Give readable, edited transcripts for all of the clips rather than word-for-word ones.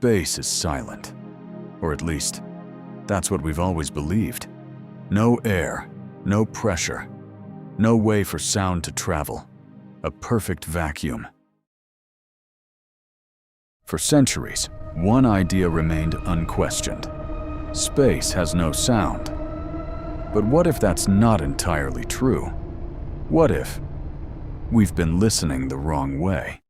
Space is silent. Or at least, that's what we've always believed. No air, no pressure, no way for sound to travel. A perfect vacuum. For centuries, one idea remained unquestioned. Space has no sound. But what if that's not entirely true? What if we've been listening the wrong way?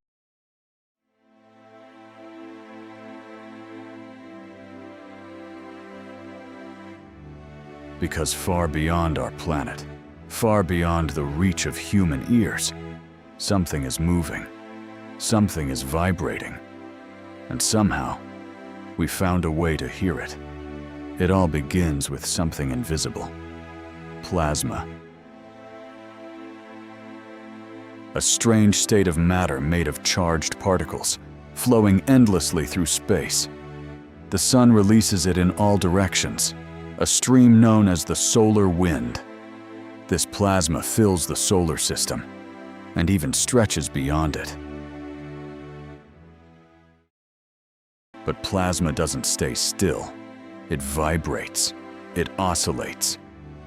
Because far beyond our planet, far beyond the reach of human ears, something is moving, something is vibrating, and somehow we found a way to hear it. It all begins with something invisible: plasma. A strange state of matter made of charged particles, flowing endlessly through space. The sun releases it in all directions, a stream known as the solar wind. This plasma fills the solar system, and even stretches beyond it. But plasma doesn't stay still. It vibrates, it oscillates,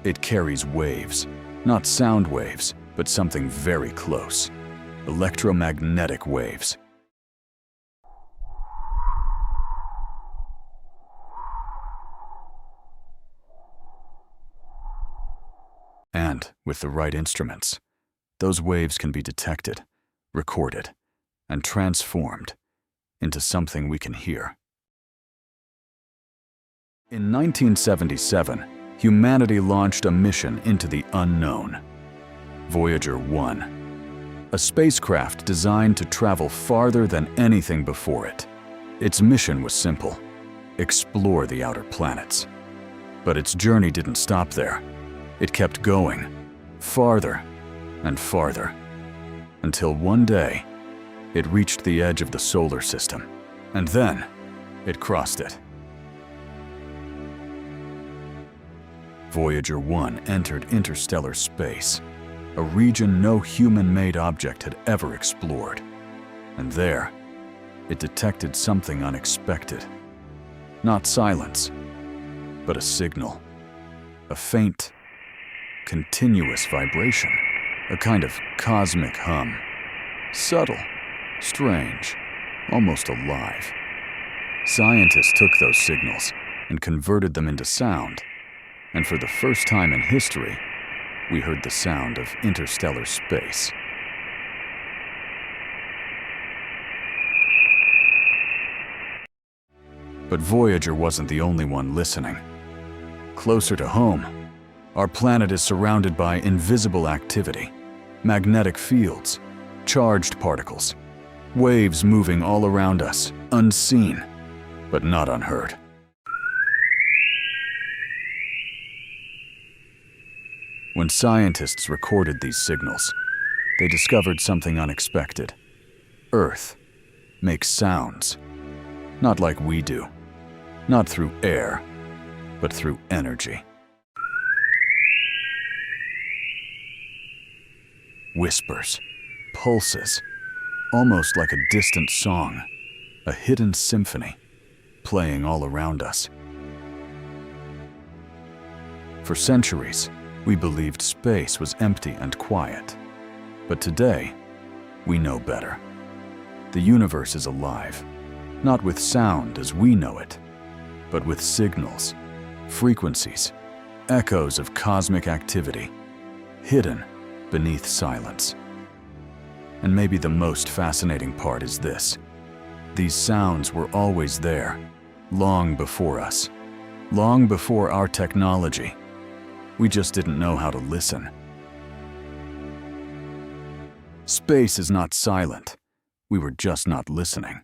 it carries waves, not sound waves, but something very close: electromagnetic waves. And with the right instruments, those waves can be detected, recorded, and transformed into something we can hear. In 1977, humanity launched a mission into the unknown. Voyager 1. A spacecraft designed to travel farther than anything before it. Its mission was simple: explore the outer planets. But its journey didn't stop there. It kept going, farther and farther, until one day, it reached the edge of the solar system, and then it crossed it. Voyager 1 entered interstellar space, a region no human-made object had ever explored. And there, it detected something unexpected. Not silence, but a signal. A faint, continuous vibration. A kind of cosmic hum. Subtle, strange, almost alive. Scientists took those signals and converted them into sound. And for the first time in history, we heard the sound of interstellar space. But Voyager wasn't the only one listening. Closer to home, our planet is surrounded by invisible activity, magnetic fields, charged particles, waves moving all around us, unseen, but not unheard. When scientists recorded these signals, they discovered something unexpected. Earth makes sounds, not like we do, not through air, but through energy. Whispers, pulses, almost like a distant song, a hidden symphony, playing all around us. For centuries, we believed space was empty and quiet. But today, we know better. The universe is alive, not with sound as we know it, but with signals, frequencies, echoes of cosmic activity, hidden beneath silence. And maybe the most fascinating part is this: these sounds were always there, long before us, long before our technology. We just didn't know how to listen. Space is not silent. We were just not listening.